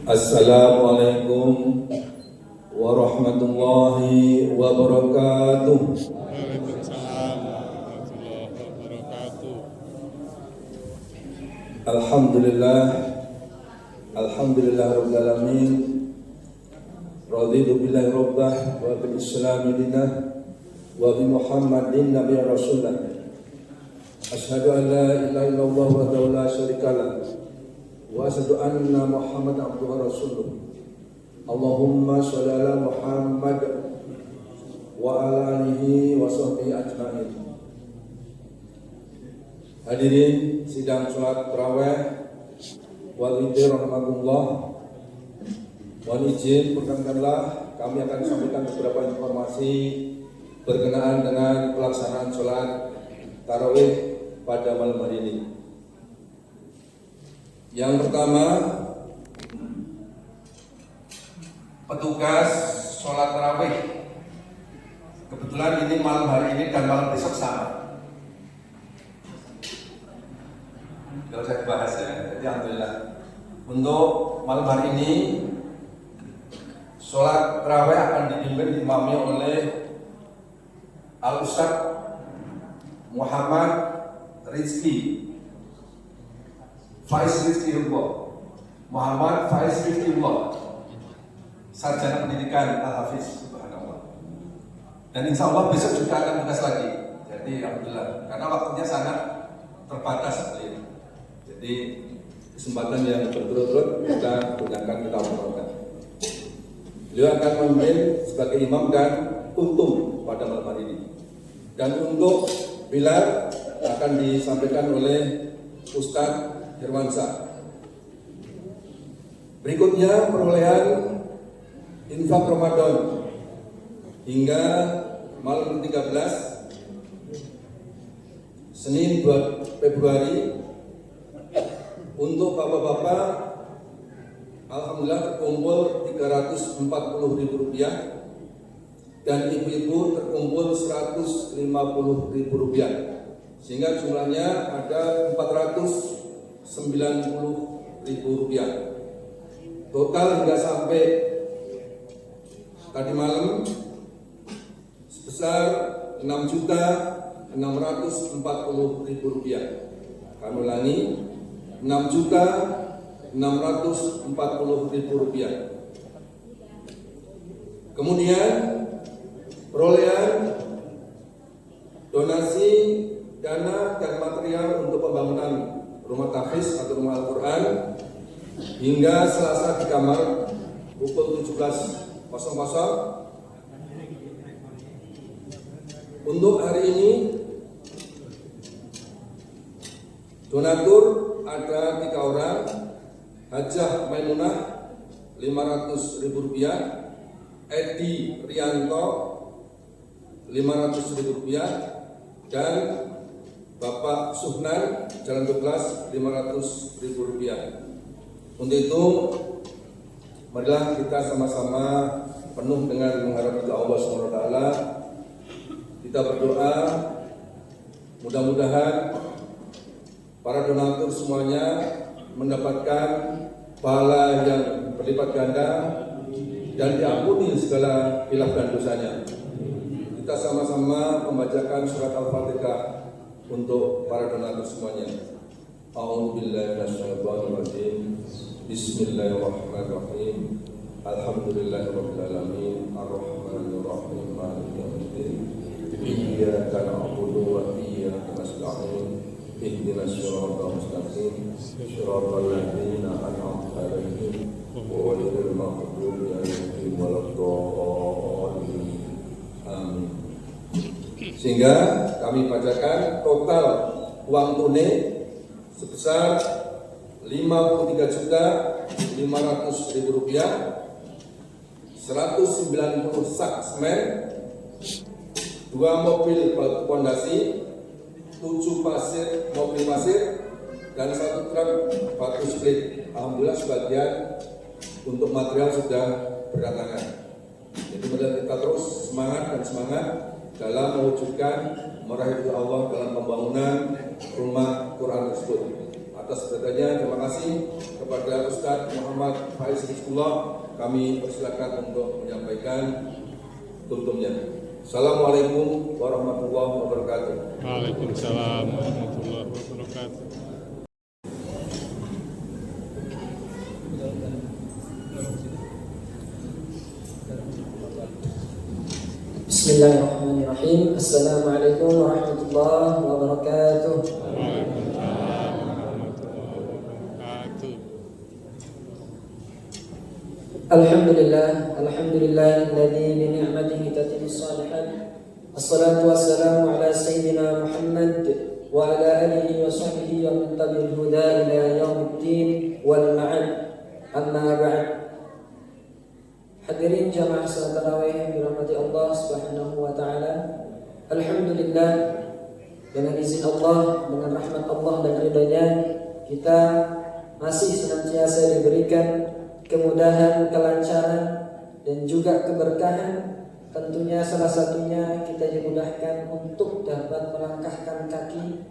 Assalamualaikum warahmatullahi wabarakatuh. Waalaikumsalam warahmatullahi wabarakatuh. Alhamdulillah rabbil alamin. Raditu billahi rabbah wa bil islami dinah wa bi Muhammadin nabiyyan rasulah. Asyhadu an la ilaha illallah wahdahu la syarikalah wa asyhadu anna Muhammadan abduhu wa rasuluh. Allahumma sholli ala Muhammad wa ala alihi wa sahbihi ajma'in. Hadirin sidang salat tarawih wal witir rahmatullah. Mohon izin, perkenankanlah kami akan sampaikan beberapa informasi berkenaan dengan pelaksanaan salat tarawih pada malam hari ini. Yang pertama, petugas sholat tarawih. Kebetulan ini malam hari ini dan malam besok sama. Kalau saya bahas ya, jadi alhamdulillah. Untuk malam hari ini, sholat tarawih akan dipimpin imamnya oleh Al-Ustaz Muhammad Rizki Faiz Rizki Rubbo, Muhammad Faiz Rizki Rubbo, sarjana pendidikan Al-Hafiz, subhanallah. Dan insya Allah besok juga akan tugas lagi. Jadi alhamdulillah, karena waktunya sangat terbatas ini. Jadi kesempatan yang berturut-turut kita gunakan, kita lakukan. Beliau akan memimpin sebagai imam dan untung pada malam hari ini. Dan untuk Bilal akan disampaikan oleh Ustadz Hirwansyah. Berikutnya perolehan infak Ramadan hingga malam 13 Senin 2 Februari untuk bapak-bapak alhamdulillah terkumpul Rp340.000 dan ibu-ibu terkumpul Rp150.000 sehingga jumlahnya ada Rp490.000. Total hingga sampai tadi malam sebesar Rp6.640.000. Kami ulangi, Rp6.640.000. Kemudian perolehan donasi dana dan material untuk pembangunan rumah tahfiz atau rumah Al-Quran hingga Selasa di kamar pukul 17.00. Untuk hari ini donatur ada 3 orang, Hajah Maimunah Rp500.000, Edi Rianto Rp500.000 dan Bapak Suhnan Jalan 12 Rp500.000. Untuk itu marilah kita sama-sama penuh dengan mengharap ridha Allah SWT. Kita berdoa mudah-mudahan para donatur semuanya mendapatkan pahala yang berlipat ganda dan diampuni segala khilaf dan dosanya. Kita sama-sama membacakan surat Al-Fatihah untuk para donatur semuanya. A'udzubillahi minasyaitonirrajim. Bismillahirrahmanirrahim. Alhamdulillahirabbil alamin. Arrahmanirrahim. Maliki yaumiddin. Iyyaka na'budu wa iyyaka nasta'in. Ihdinas siratal mustaqim. Shiratal ladzina an'amta 'alaihim ghairil maghdubi 'alaihim waladdallin. Amin. Sehingga kami bacakan total uang tunai sebesar Rp53.500.000, 190 sak semen, 2 mobil batu pondasi, 7 mobil pasir, dan 1 truk batu split. Alhamdulillah sebagian untuk material sudah berdatangan. Jadi kita terus semangat dalam mewujudkan meraih ridha Allah dalam pembangunan rumah Quran tersebut Atas berkatnya, terima kasih kepada Ustadz Muhammad Faiz Hizbullah. Kami persilakan untuk menyampaikan tuntunnya. Assalamualaikum warahmatullahi wabarakatuh. Waalaikumsalam warahmatullahi wabarakatuh. Bismillahirrahmanirrahim. Assalamualaikum warahmatullahi wabarakatuh. Waalaikumsalam warahmatullahi wabarakatuh. Alhamdulillahilladzi bi ni'matihi tatimmu shalihat. Assalatu wassalamu ala sayyidina Muhammad wa ala alihi wa sahbihi wa man tabi'al huda ila yaumiddin wal ma'ad. Amma ba'd. Hadirin jamaah salat tarawih yang dirahmati Allah Subhanahu wa taala. Alhamdulillah, dengan izin Allah, dengan rahmat Allah dan ridha-Nya, kita masih senantiasa diberikan kemudahan, kelancaran dan juga keberkahan. Tentunya salah satunya kita dimudahkan untuk dapat melangkahkan kaki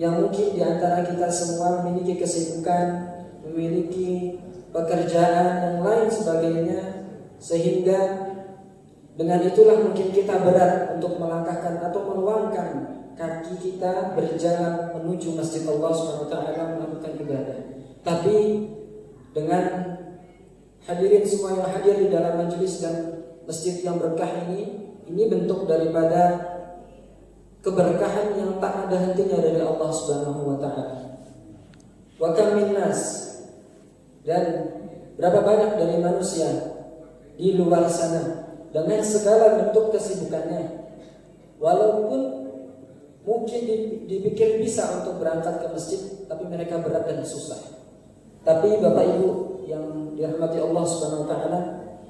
yang mungkin di antara kita semua memiliki kesibukan, memiliki pekerjaan yang lain sebagainya, sehingga dengan itulah mungkin kita berat untuk melangkahkan atau meluangkan kaki kita berjalan menuju masjid Allah SWT melakukan ibadah. Tapi dengan hadirin semua yang hadir di dalam majelis dan masjid yang berkah ini bentuk daripada keberkahan yang tak ada hentinya dari Allah Subhanahu wa taala. Wa kam min nas, dan berapa banyak dari manusia di luar sana dengan segala bentuk kesibukannya, walaupun mungkin dipikir bisa untuk berangkat ke masjid, tapi mereka berat dan susah. Tapi Bapak Ibu yang dirahmati Allah Subhanahu wa taala,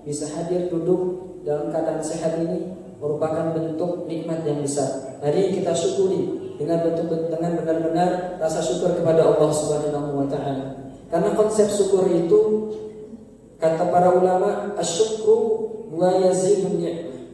bisa hadir duduk dalam keadaan sehat ini merupakan bentuk nikmat yang besar. Mari kita syukuri dengan benar-benar rasa syukur kepada Allah Subhanahu wa taala. Karena konsep syukur itu, kata para ulama, asyukru wa yazidun ni'mah.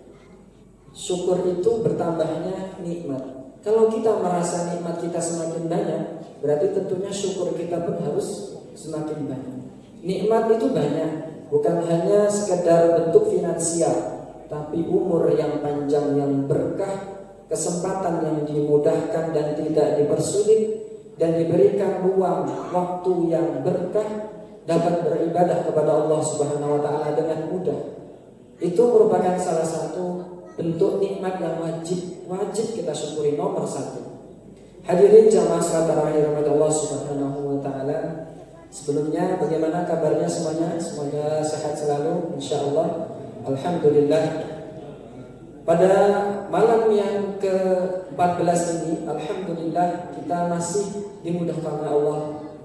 Syukur itu bertambahnya nikmat. Kalau kita merasa nikmat kita semakin banyak, berarti tentunya syukur kita pun harus semakin banyak. Nikmat itu banyak, bukan hanya sekedar bentuk finansial, tapi umur yang panjang yang berkah, kesempatan yang dimudahkan dan tidak dipersulit, dan diberikan ruang waktu yang berkah, dapat beribadah kepada Allah Subhanahu wa taala dengan mudah. Itu merupakan salah satu bentuk nikmat yang wajib kita syukuri, nomor satu. Hadirin jamaah salat tarawih Allah Subhanahu wa taala. Sebelumnya bagaimana kabarnya semuanya? Semuanya sehat selalu insyaallah. Alhamdulillah. Pada malam yang ke-14 ini, alhamdulillah kita masih dimudahkan oleh Allah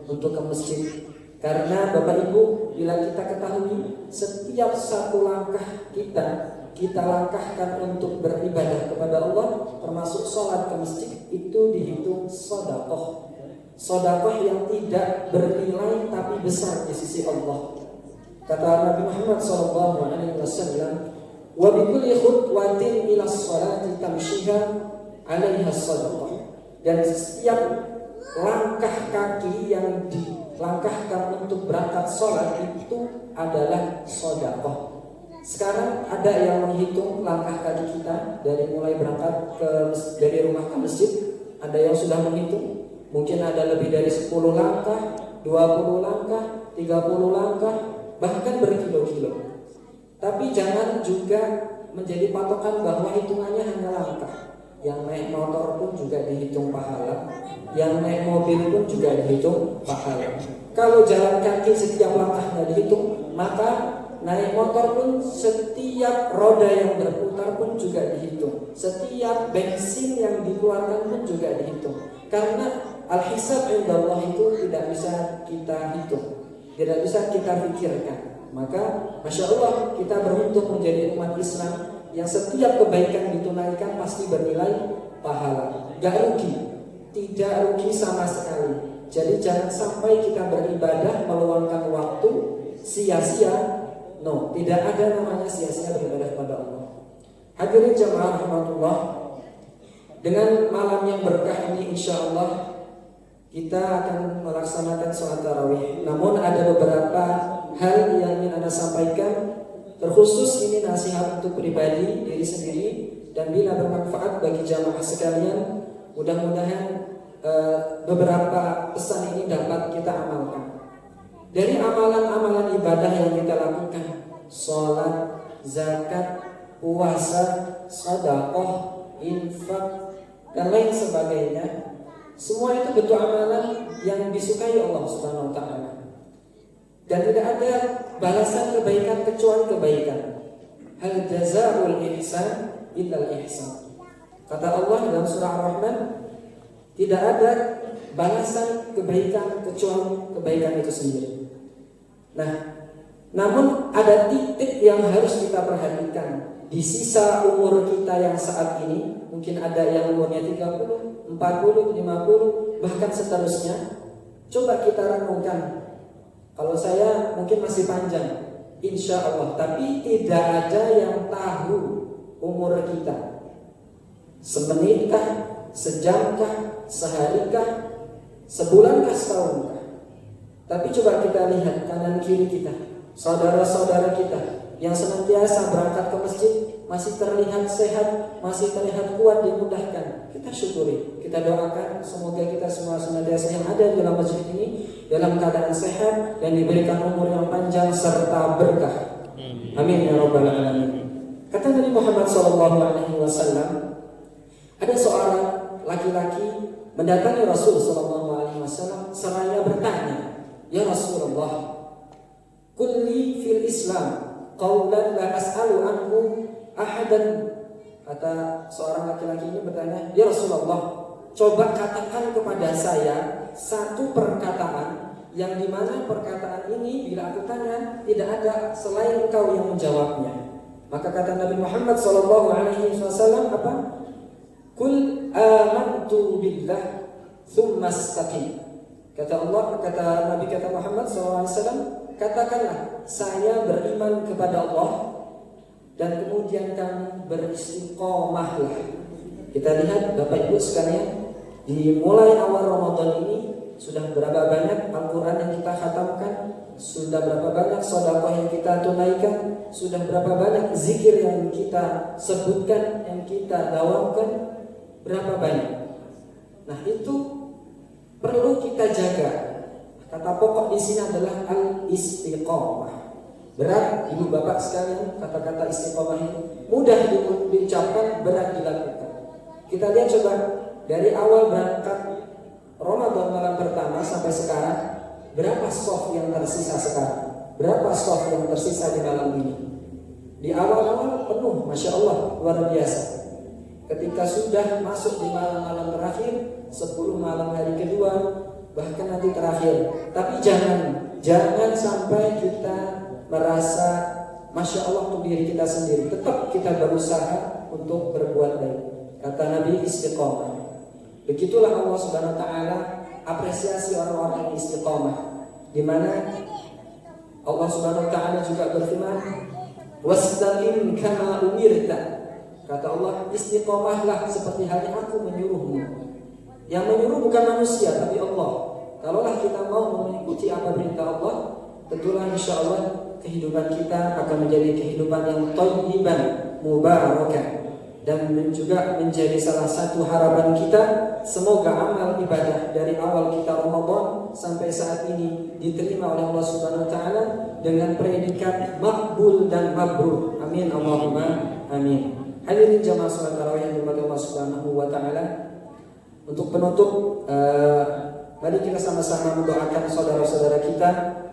untuk ke masjid. Karena Bapak Ibu, bila kita ketahui setiap satu langkah kita langkahkan untuk beribadah kepada Allah, termasuk sholat ke masjid, itu dihitung sedekah. Sedekah yang tidak bernilai tapi besar di sisi Allah. Kata Nabi Muhammad SAW, wa bi kulli khutwatin ila sholati tamshiha 'alaiha sadaqah. Dan setiap langkah kaki yang dilangkahkan untuk berangkat sholat itu adalah sedekah. Sekarang ada yang menghitung langkah kaki kita dari mulai berangkat dari rumah ke masjid. Ada yang sudah menghitung, mungkin ada lebih dari 10 langkah, 20 langkah, 30 langkah, bahkan berkilo-kilo. Tapi jangan juga menjadi patokan bahwa hitungannya hanya langkah. Yang naik motor pun juga dihitung pahala, yang naik mobil pun juga dihitung pahala. Kalau jalan kaki setiap langkahnya dihitung, maka naik motor pun setiap roda yang berputar pun juga dihitung. Setiap bensin yang dikeluarkan pun juga dihitung. Karena al-hisab indallah itu tidak bisa kita hitung, tidak bisa kita pikirkan. Maka Masya Allah, kita beruntung menjadi umat Islam yang setiap kebaikan ditunaikan pasti bernilai pahala. Gak rugi, tidak rugi sama sekali. Jadi jangan sampai kita beribadah meluangkan waktu sia-sia. No, tidak ada namanya sia-sia beribadah kepada Allah. Hadirin jamaah rahmatullah, dengan malam yang berkah ini insya Allah kita akan melaksanakan sholat tarawih. Namun ada beberapa hal yang ingin Anda sampaikan, terkhusus ini nasihat untuk pribadi diri sendiri, dan bila bermanfaat bagi jamaah sekalian, mudah-mudahan beberapa pesan ini dapat kita amalkan. Dari amalan-amalan ibadah yang kita lakukan, sholat, zakat, puasa, sedekah, infak, dan lain sebagainya, semua itu bentuk amalan yang disukai Allah Subhanahu wa taala. Dan tidak ada balasan kebaikan kecuali kebaikan. Hal jazaa'ul ihsan illal ihsan. Kata Allah dalam surah Ar-Rahman, tidak ada balasan kebaikan kecuali kebaikan itu sendiri. Nah, namun ada titik yang harus kita perhatikan. Di sisa umur kita yang saat ini, mungkin ada yang umurnya 30, 40, 50, bahkan seterusnya. Coba kita renungkan. Kalau saya mungkin masih panjang, insya Allah. Tapi tidak ada yang tahu umur kita. Semenitkah, sejamkah, seharikah, sebulankah, setahunkah. Tapi coba kita lihat kanan kiri kita, saudara-saudara kita yang senantiasa berangkat ke masjid, masih terlihat sehat, masih terlihat kuat, dimudahkan. Kita syukuri, kita doakan semoga kita semua senantiasa yang ada di dalam masjid ini dalam keadaan sehat dan diberikan umur yang panjang serta berkah. Amin ya rabbal alamin. Kata Nabi Muhammad SAW, ada seorang laki-laki mendatangi Rasul SAW seraya bertanya, "Ya Rasulullah, kulli fil Islam qaulan la as'alu anhu ahadan." Kata seorang laki-laki ini bertanya, "Ya Rasulullah, coba katakan kepada saya satu perkataan yang dimana perkataan ini bila aku tanya tidak ada selain engkau yang menjawabnya." Maka kata Nabi Muhammad SAW apa? "Kul amantu billah tsumma istaqim." Kata Allah, kata Nabi kata Muhammad SAW, katakanlah saya beriman kepada Allah dan kemudian kamu beristiqomahlah. Kita lihat Bapak Ibu sekalian, dimulai awal Ramadan ini sudah berapa banyak Al-Quran yang kita khatamkan, sudah berapa banyak sedekah yang kita tunaikan, sudah berapa banyak zikir yang kita sebutkan, yang kita dawamkan, berapa banyak. Nah itu perlu kita jaga. Kata pokok di sini adalah al-istiqomah. Berat ibu bapak sekalian, kata-kata istiqomah ini mudah diucapkan, berat dilakukan. Kita lihat coba dari awal berangkat Ramadan malam pertama sampai sekarang, berapa soft yang tersisa sekarang? Berapa soft yang tersisa di malam ini? Di awal-awal penuh, Masya Allah, luar biasa. Ketika sudah masuk di malam-malam terakhir, 10 malam hari kedua, bahkan nanti terakhir. Tapi jangan sampai kita merasa Masya Allah untuk diri kita sendiri. Tetap kita berusaha untuk berbuat baik. Kata Nabi, istiqomah. Begitulah Allah Subhanahu wa taala apresiasi orang-orang yang istiqomah. Di mana Allah Subhanahu wa taala juga berfirman, "Wastaqim kama umirta." Kata Allah, istiqomahlah seperti halnya aku menyuruhmu. Yang menyuruh bukan manusia tapi Allah. Kalaulah kita mau mengikuti apa perintah Allah, tentulah insya Allah kehidupan kita akan menjadi kehidupan yang thayyiban, mubarakah. Dan juga menjadi salah satu harapan kita, semoga amal ibadah dari awal kita Ramadan sampai saat ini diterima oleh Allah Subhanahu wa taala dengan predikat makbul dan mabrur. Amin Allahumma amin. Hadirin jamaah salat tarawih yang dirahmati Allah Subhanahu wa taala. Untuk penutup, mari kita sama-sama mendoakan saudara-saudara kita,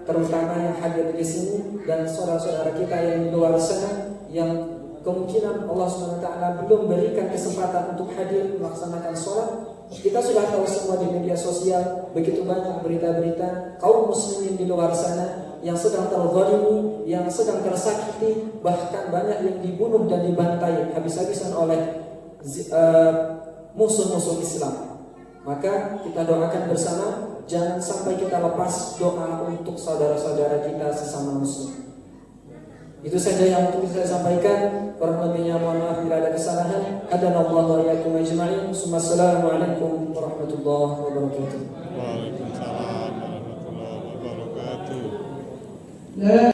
terutama yang hadir di sini dan saudara-saudara kita yang di luar sana yang kemungkinan Allah SWT belum berikan kesempatan untuk hadir melaksanakan sholat. Kita sudah tahu semua di media sosial begitu banyak berita-berita kaum muslimin di luar sana yang sedang terzalimi, yang sedang tersakiti, bahkan banyak yang dibunuh dan dibantai habis-habisan oleh musuh-musuh Islam. Maka kita doakan bersama, jangan sampai kita lepas doa untuk saudara-saudara kita sesama muslim. Itu saja yang untuk saya sampaikan. Kurang lebihnya mohon maaf bila ada kesalahan. Hadanallahu wa iyyakum ajma'in. Assalamualaikum warahmatullahi wabarakatuh. Waalaikumsalam warahmatullahi wabarakatuh. La